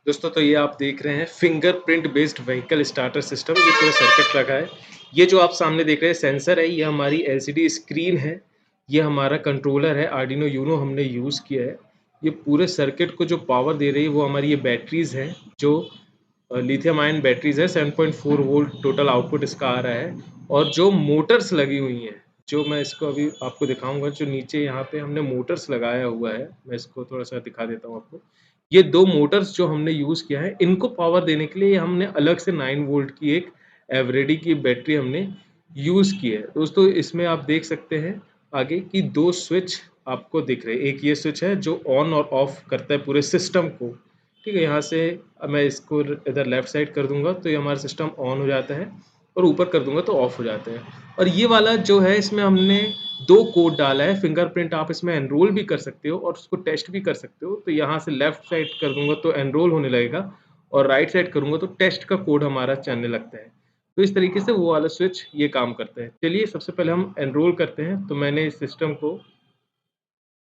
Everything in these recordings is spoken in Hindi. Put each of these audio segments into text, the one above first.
दोस्तों तो ये आप देख रहे हैं fingerprint based vehicle starter system. ये पूरा सर्किट लगा है। ये जो आप सामने देख रहे हैं सेंसर है, ये हमारी एलसीडी स्क्रीन है। ये हमारा कंट्रोलर है, आर्डिनो यूनो हमने यूज़ किया है। ये पूरे सर्किट को जो पावर दे रही है वो हमारी ये बैटरीज हैं, जो लिथियम आयन बैटरीज है। 7.4 वोल्ट टोटल आउटपुट इसका आ रहा है। और जो मोटर्स लगी हुई हैं, जो मैं इसको अभी आपको दिखाऊंगा, जो नीचे यहाँ पे हमने मोटर्स लगाया हुआ है, मैं इसको थोड़ा सा दिखा देता हूँ आपको। ये दो मोटर्स जो हमने यूज़ किया है, इनको पावर देने के लिए हमने अलग से 9 वोल्ट की एक एवरेडी की बैटरी हमने यूज़ की है। दोस्तों इसमें आप देख सकते हैं आगे की दो स्विच आपको दिख रहे हैं। एक ये स्विच है जो ऑन और ऑफ करता है पूरे सिस्टम को। ठीक है, यहाँ से मैं इसको इधर लेफ्ट साइड कर दूंगा तो ये हमारा सिस्टम ऑन हो जाता है, और ऊपर कर दूंगा तो ऑफ हो जाता है। और ये वाला जो है, इसमें हमने दो कोड डाला है। फिंगरप्रिंट आप इसमें एनरोल भी कर सकते हो और उसको टेस्ट भी कर सकते हो। तो यहाँ से लेफ्ट साइड कर दूंगा तो एनरोल होने लगेगा, और राइट साइड करूंगा तो टेस्ट का कोड हमारा चलने लगता है। तो इस तरीके से वो वाला स्विच ये काम करता है। चलिए सबसे पहले हम एनरोल करते हैं। तो मैंने इस सिस्टम को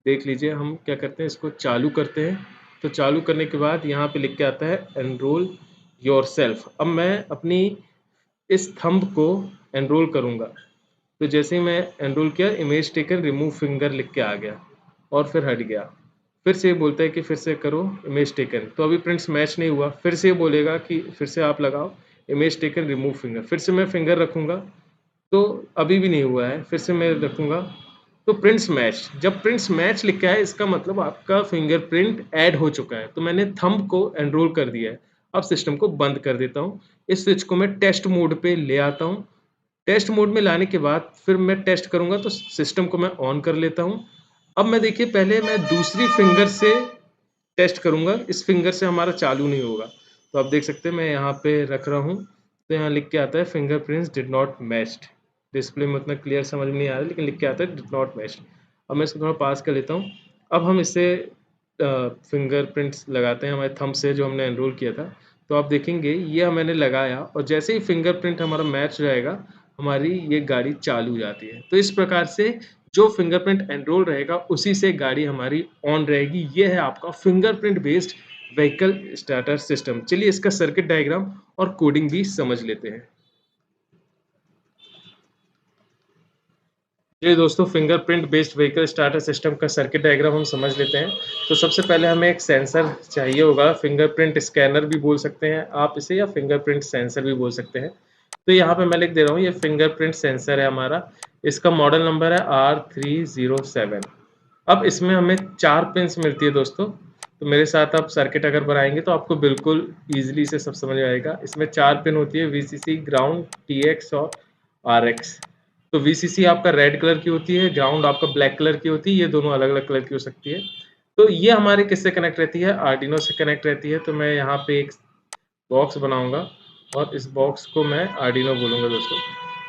देख लीजिए, हम क्या करते हैं, इसको चालू करते हैं। तो चालू करने के बाद यहाँ पे लिख के आता है एनरोल योरसेल्फ। अब मैं अपनी इस थंब को एनरोल करूँगा। तो जैसे ही मैं एनरोल किया, इमेज टेकन रिमूव फिंगर लिख के आ गया और फिर हट गया। फिर से ये बोलता है कि फिर से करो इमेज टेकन, तो अभी प्रिंट्स मैच नहीं हुआ। फिर से ये बोलेगा कि फिर से आप लगाओ इमेज टेकन रिमूव फिंगर। फिर से मैं फिंगर रखूँगा तो अभी भी नहीं हुआ है। फिर से मैं रखूँगा तो प्रिंट्स मैच। जब प्रिंट्स मैच लिखा है, इसका मतलब आपका फिंगरप्रिंट ऐड हो चुका है। तो मैंने थंब को एनरोल कर दिया है। अब सिस्टम को बंद कर देता हूँ। इस स्विच को मैं टेस्ट मोड पे ले आता हूँ। टेस्ट मोड में लाने के बाद फिर मैं टेस्ट करूंगा तो सिस्टम को मैं ऑन कर लेता हूँ। अब मैं देखिए, पहले मैं दूसरी फिंगर से टेस्ट करूंगा, इस फिंगर से हमारा चालू नहीं होगा। तो आप देख सकते हैं मैं यहाँ पे रख रहा हूँ, तो यहाँ लिख के आता है fingerprints did not matched. Display में उतना क्लियर समझ में नहीं आ रहा, लेकिन लिख के आता है डिड नॉट मैच्ड। अब मैं इसको थोड़ा पास कर लेता हूँ। अब हम इससे फिंगरप्रिंट्स लगाते हैं हमारे थंब से, जो हमने एनरोल किया था। तो आप देखेंगे ये मैंने लगाया, और जैसे ही फिंगरप्रिंट हमारा मैच हो जाएगा, हमारी ये गाड़ी चालू हो जाती है। तो इस प्रकार से जो फिंगरप्रिंट एनरोल रहेगा उसी से गाड़ी हमारी ऑन रहेगी। ये है आपका fingerprint based vehicle starter system. चलिए इसका सर्किट डायग्राम और कोडिंग भी समझ लेते हैं। ये दोस्तों fingerprint based vehicle starter system का सर्किट डायग्राम हम समझ लेते हैं। तो सबसे पहले हमें एक सेंसर चाहिए होगा। फिंगरप्रिंट स्कैनर भी बोल सकते हैं आप इसे, या फिंगरप्रिंट सेंसर भी बोल सकते हैं। तो यहाँ पे मैं लिख दे रहा हूँ, ये फिंगरप्रिंट सेंसर है हमारा। इसका मॉडल नंबर है R307। अब इसमें हमें 4 पिन्स मिलती है दोस्तों। तो मेरे साथ आप सर्किट अगर बनाएंगे तो आपको बिल्कुल ईजिली से सब समझ आएगा। इसमें 4 पिन होती है, VCC, ग्राउंड, TX और RX। तो VCC आपका रेड कलर की होती है, ग्राउंड आपका ब्लैक कलर की होती है। ये दोनों अलग अलग कलर की हो सकती है। तो ये हमारे किससे कनेक्ट रहती है, आर्डिनो से कनेक्ट रहती है। तो मैं यहाँ पे एक बॉक्स बनाऊंगा, और इस बॉक्स को मैं आर्डिनो बोलूँगा दोस्तों।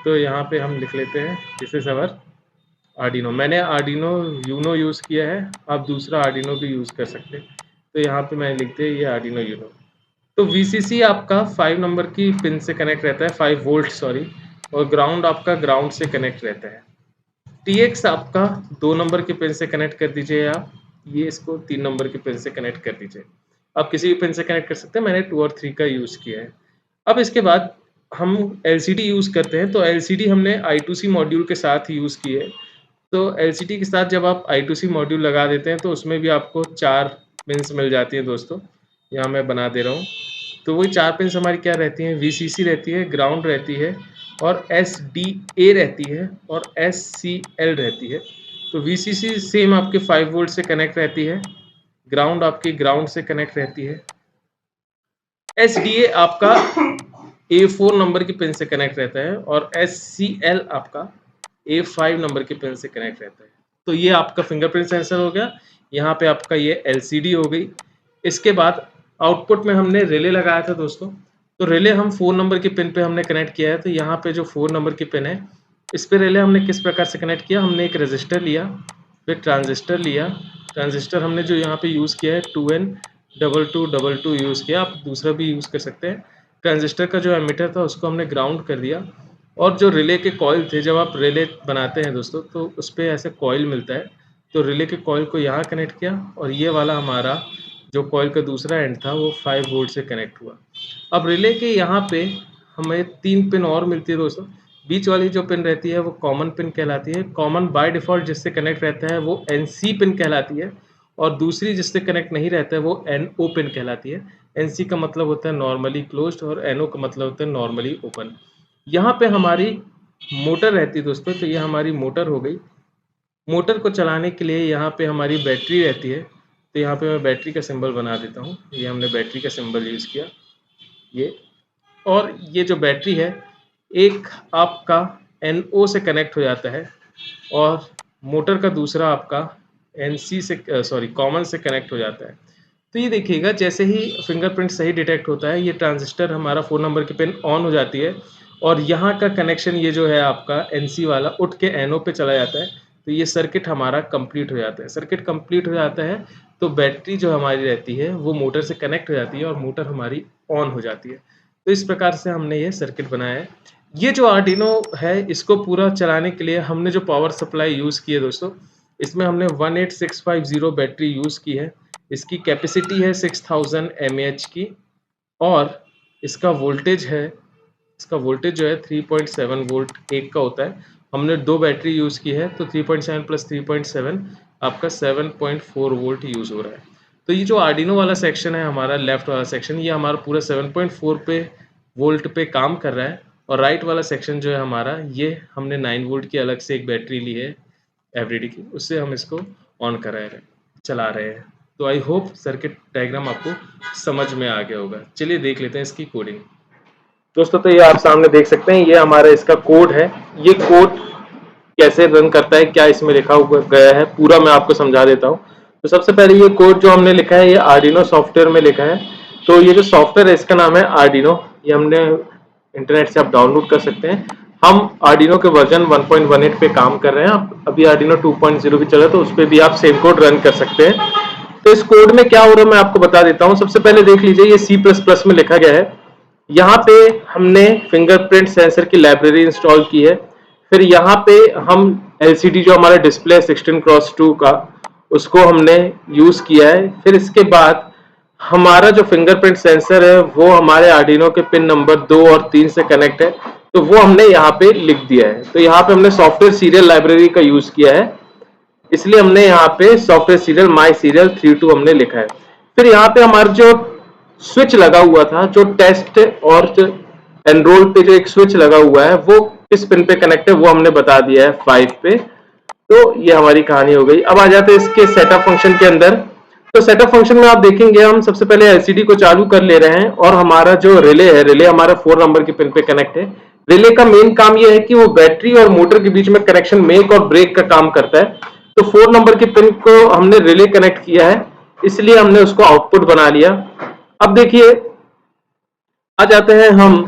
तो यहाँ पे हम लिख लेते हैं दिस इज अवर आर्डिनो। मैंने आर्डिनो यूनो यूज़ किया है, आप दूसरा आर्डिनो भी यूज़ कर सकते हैं। तो यहाँ पे मैं लिखते हैं ये आर्डिनो यूनो। तो VCC आपका 5 नंबर की पिन से कनेक्ट रहता है, 5 वोल्ट सॉरी। और ग्राउंड आपका ग्राउंड से कनेक्ट रहता है। TX आपका 2 नंबर के पिन से कनेक्ट कर दीजिए आप। ये इसको 3 नंबर के पिन से कनेक्ट कर दीजिए। आप किसी भी पिन से कनेक्ट कर सकते हैं, मैंने 2 और 3 का यूज़ किया है। अब इसके बाद हम LCD यूज़ करते हैं। तो LCD हमने I2C मॉड्यूल के साथ यूज़ की है। तो LCD के साथ जब आप I2C मॉड्यूल लगा देते हैं तो उसमें भी आपको 4 पिन्स मिल जाती हैं दोस्तों। यहाँ मैं बना दे रहा हूँ। तो वही 4 पिन्स हमारी क्या रहती हैं, VCC रहती है, ग्राउंड रहती है, और SDA रहती है, और SCL रहती है। तो VCC सेम आपके 5 वोल्ट से कनेक्ट रहती है, ग्राउंड आपकी ग्राउंड से कनेक्ट रहती है, SDA आपका A4 नंबर की पिन से कनेक्ट रहता है, और SCL आपका A5 नंबर के पिन से कनेक्ट रहता है। तो ये आपका फिंगरप्रिंट सेंसर हो गया। यहाँ पे आपका ये LCD हो गई। इसके बाद आउटपुट में हमने रिले लगाया था दोस्तों। तो रिले हम 4 नंबर के पिन पे हमने कनेक्ट किया है। तो यहाँ पे जो 4 नंबर की पिन है, इस पे रिले हमने किस प्रकार से कनेक्ट किया, हमने एक रेजिस्टर लिया, फिर ट्रांजिस्टर लिया। ट्रांजिस्टर हमने जो यहाँ पे यूज़ किया है 2N2222 यूज़ किया, आप दूसरा भी यूज़ कर सकते हैं। ट्रांजिस्टर का जो एमीटर था उसको हमने ग्राउंड कर दिया। और जो रिले के कॉइल थे, जब आप रिले बनाते हैं दोस्तों तो उस पर ऐसे कॉइल मिलता है। तो रिले के कॉइल को यहाँ कनेक्ट किया, और ये वाला हमारा जो कॉइल का दूसरा एंड था वो 5 वोल्ट से कनेक्ट हुआ। अब रिले के यहाँ पे हमें 3 पिन और मिलती है दोस्तों। बीच वाली जो पिन रहती है वो कॉमन पिन कहलाती है। कॉमन बाय डिफ़ॉल्ट जिससे कनेक्ट रहता है वो एनसी पिन कहलाती है, और दूसरी जिससे कनेक्ट नहीं रहता है वो एनओ पिन कहलाती है। एनसी का मतलब होता है नॉर्मली क्लोज्ड और एनओ का मतलब होता है नॉर्मली ओपन। यहाँ पे हमारी मोटर रहती है दोस्तों, तो ये हमारी मोटर हो गई। मोटर को चलाने के लिए यहाँ पे हमारी बैटरी रहती है, तो यहाँ पे मैं बैटरी का सिंबल बना देता हूँ। ये हमने बैटरी का सिंबल यूज़ किया ये। और ये जो बैटरी है एक आपका NO से कनेक्ट हो जाता है और मोटर का दूसरा आपका NC से कॉमन से कनेक्ट हो जाता है। तो ये देखिएगा जैसे ही फिंगरप्रिंट सही डिटेक्ट होता है ये ट्रांजिस्टर हमारा 4 नंबर की पिन ऑन हो जाती है और यहाँ का कनेक्शन ये जो है आपका NC वाला उठ के NO पे चला जाता है। तो ये सर्किट हमारा कंप्लीट हो जाता है। सर्किट कंप्लीट हो जाता है तो बैटरी जो हमारी रहती है वो मोटर से कनेक्ट हो जाती है और मोटर हमारी ऑन हो जाती है। तो इस प्रकार से हमने ये सर्किट बनाया है। ये जो आर्डिनो है इसको पूरा चलाने के लिए हमने जो पावर सप्लाई यूज़ की है दोस्तों, इसमें हमने 18650 बैटरी यूज़ की है। इसकी कैपेसिटी है 6000 mAh की और इसका वोल्टेज जो है 3.7 वोल्ट एक का होता है। हमने 2 बैटरी यूज़ की है तो 3.7 प्लस 3.7 आपका 7.4 वोल्ट यूज़ हो रहा है। तो ये जो आर्डिनो वाला सेक्शन है हमारा लेफ्ट वाला सेक्शन, ये हमारा पूरा 7.4 पे वोल्ट पे काम कर रहा है और राइट वाला सेक्शन जो है हमारा ये हमने 9 वोल्ट की अलग से एक बैटरी ली है एवरीडे की, उससे हम इसको ऑन कर रहे हैं, चला रहे हैं। तो आई होप सर्किट डायग्राम आपको समझ में आ गया होगा। चलिए देख लेते हैं इसकी कोडिंग। दोस्तों तो ये आप सामने देख सकते हैं, ये हमारा इसका कोड है। ये कोड कैसे रन करता है, क्या इसमें लिखा हुआ गया है, पूरा मैं आपको समझा देता हूँ। तो सबसे पहले ये कोड जो हमने लिखा है ये आर्डिनो सॉफ्टवेयर में लिखा है। तो ये जो सॉफ्टवेयर है इसका नाम है आर्डिनो, ये हमने इंटरनेट से आप डाउनलोड कर सकते हैं। हम आर्डिनो के वर्जन 1.18 पे काम कर रहे हैं। अभी आर्डिनो 2.0 भी चला, तो उस पर भी आप सेम कोड रन कर सकते हैं। तो इस कोड में क्या हो रहा है मैं आपको बता देता हूँ। सबसे पहले देख लीजिए ये C++ में लिखा गया है। यहाँ पे हमने फिंगरप्रिंट सेंसर की लाइब्रेरी इंस्टॉल की है। फिर यहाँ पे हम LCD जो हमारा डिस्प्ले 16x2 का उसको हमने यूज किया है। फिर इसके बाद हमारा जो फिंगरप्रिंट सेंसर है वो हमारे आर्डिनो के पिन नंबर 2 और 3 से कनेक्ट है, तो वो हमने यहाँ पे लिख दिया है। तो यहाँ पे हमने सॉफ्टवेयर सीरियल लाइब्रेरी का यूज किया है, इसलिए हमने यहाँ पे सॉफ्टवेयर सीरियल माई सीरियल 32 हमने लिखा है। फिर यहाँ पे हमारा जो स्विच लगा हुआ था, जो टेस्ट और एनरोल पे जो एक स्विच लगा हुआ है वो किस पिन पे कनेक्ट है वो हमने बता दिया है 5 पे। तो ये हमारी कहानी हो गई। अब आ जाते हैं इसके सेटअप फंक्शन के अंदर। तो सेटअप फंक्शन में आप देखेंगे हम सबसे पहले एलसीडी को चालू कर ले रहे हैं और हमारा जो रिले है, रिले हमारा 4 नंबर के पिन पे कनेक्ट है। रिले का मेन काम यह है कि वो बैटरी और मोटर के बीच में कनेक्शन मेक और ब्रेक का काम करता है। तो 4 नंबर के पिन को हमने रिले कनेक्ट किया है, इसलिए हमने उसको आउटपुट बना लिया। अब देखिए आ जाते हैं हम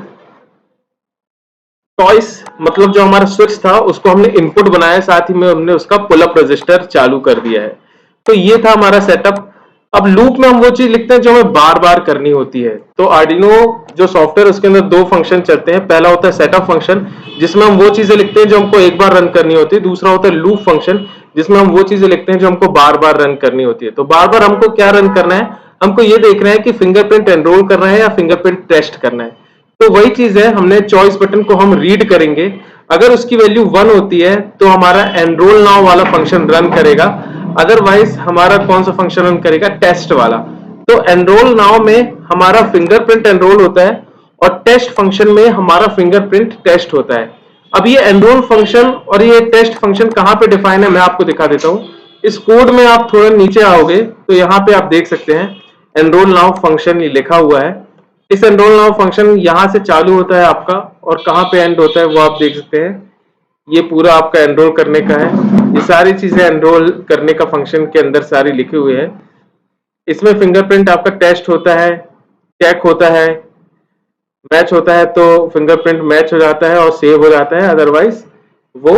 चॉइस, मतलब जो हमारा स्विच था उसको हमने इनपुट बनाया, साथ ही में हमने उसका पुल अप रजिस्टर चालू कर दिया है। तो ये था हमारा सेटअप। अब लूप में हम वो चीज लिखते हैं जो हमें बार बार करनी होती है। तो आर्डिनो जो सॉफ्टवेयर उसके अंदर 2 फंक्शन चलते हैं। पहला होता है सेटअप फंक्शन जिसमें हम वो चीजें लिखते हैं जो हमको एक बार रन करनी होती है। दूसरा होता है लूप फंक्शन जिसमें हम वो चीजें लिखते हैं जो हमको बार बार रन करनी होती है। तो बार बार हमको क्या रन करना है, हमको ये देखना है कि फिंगरप्रिंट एनरोल करना है या फिंगरप्रिंट टेस्ट करना है। तो वही चीज है, हमने चॉइस बटन को हम रीड करेंगे। अगर उसकी वैल्यू 1 होती है तो हमारा एनरोल नाउ वाला फंक्शन रन करेगा, अदरवाइज हमारा कौन सा फंक्शन रन करेगा, टेस्ट वाला। तो एनरोल नाउ में हमारा फिंगरप्रिंट एनरोल होता है और टेस्ट फंक्शन में हमारा फिंगरप्रिंट टेस्ट होता है। अब ये एनरोल फंक्शन और ये टेस्ट फंक्शन कहां पे डिफाइन है मैं आपको दिखा देता हूं। इस कोड में आप थोड़ा नीचे आओगे तो यहाँ पे आप देख सकते हैं एनरोल नाउ फंक्शन ये लिखा हुआ है। इस एनरोल नाउ फंक्शन यहां से चालू होता है आपका और कहां पे एंड होता है वो आप देख सकते हैं। ये पूरा आपका एनरोल करने का है। ये सारी चीजें एनरोल करने का फंक्शन के अंदर सारी लिखी हुई है। इसमें फिंगरप्रिंट आपका टेस्ट होता है, चेक होता है, मैच होता है तो फिंगरप्रिंट मैच हो जाता है और सेव हो जाता है, अदरवाइज वो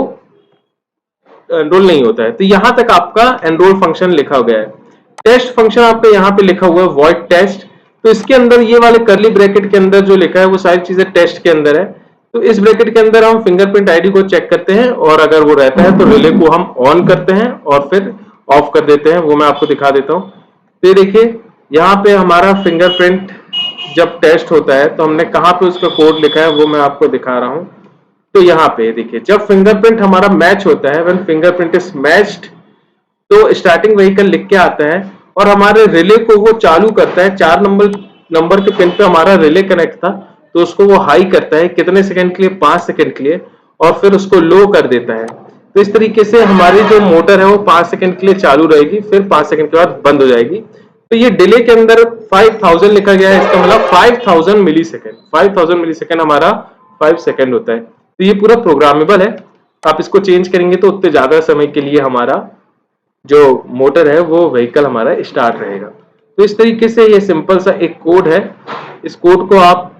एनरोल नहीं होता है। तो यहां तक आपका एनरोल फंक्शन लिखा गया है। टेस्ट फंक्शन आपका यहाँ पे लिखा हुआ है वॉइड टेस्ट। तो इसके अंदर ये वाले कर्ली ब्रैकेट के अंदर जो लिखा है वो सारी चीजें टेस्ट के अंदर है। तो इस ब्रैकेट के अंदर हम फिंगरप्रिंट आईडी को चेक करते हैं और अगर वो रहता है तो रिले को हम ऑन करते हैं और फिर ऑफ कर देते हैं। वो मैं आपको दिखा देता हूँ। तो ये देखिए यहाँ पे हमारा फिंगरप्रिंट जब टेस्ट होता है तो हमने कहाँ पे उसका कोड लिखा है वो मैं आपको दिखा रहा हूँ। तो यहाँ पे देखिए, जब फिंगरप्रिंट हमारा मैच होता है, व्हेन फिंगरप्रिंट इज मैच्ड, तो स्टार्टिंग व्हीकल लिख के आता है और हमारे रिले को वो चालू करता है। 4 नंबर के पिन पे हमारा रिले कनेक्ट था, तो उसको वो हाई करता है कितने सेकंड के लिए, 5 सेकंड के लिए, और फिर उसको लो कर देता है। तो इस तरीके से हमारी जो मोटर है वो 5 सेकंड के लिए चालू रहेगी, फिर 5 सेकंड के बाद बंद हो जाएगी। तो ये डिले के अंदर 5000 लिखा गया है, इसका मतलब 5000 मिली सेकेंड। 5000 मिली सेकेंड हमारा 5 सेकंड होता है। तो ये पूरा प्रोग्रामेबल है, आप इसको चेंज करेंगे तो उतने ज्यादा समय के लिए हमारा जो मोटर है वो व्हीकल हमारा स्टार्ट रहेगा। तो इस तरीके से ये सिंपल सा एक कोड है। इस कोड को आप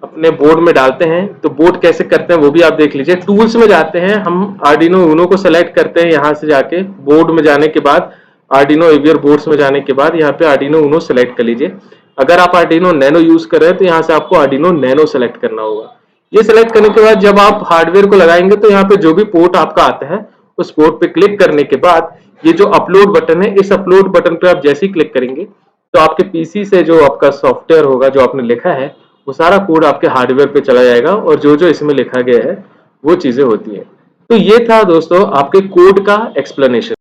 अपने बोर्ड में डालते हैं। तो बोर्ड कैसे करते हैं वो भी आप देख लीजिए। टूल्स में जाते हैं, हम आर्डिनो यूनो को सेलेक्ट करते हैं। यहाँ से जाके बोर्ड में जाने के बाद आर्डिनो एवियर बोर्ड्स में जाने के बाद यहाँ पे आर्डिनो यूनो सेलेक्ट कर लीजिए। अगर आप आर्डिनो नैनो यूज कर रहे हैं तो यहाँ से आपको आर्डिनो नैनो सेलेक्ट करना होगा। ये सेलेक्ट करने के बाद जब आप हार्डवेयर को लगाएंगे तो यहाँ पे जो भी पोर्ट आपका आता है उस पोर्ट पे क्लिक करने के बाद ये जो अपलोड बटन है, इस अपलोड बटन पे आप जैसे ही क्लिक करेंगे तो आपके पीसी से जो आपका सॉफ्टवेयर होगा, जो आपने लिखा है, वो सारा कोड आपके हार्डवेयर पे चला जाएगा और जो जो इसमें लिखा गया है वो चीजें होती हैं। तो ये था दोस्तों आपके कोड का एक्सप्लेनेशन।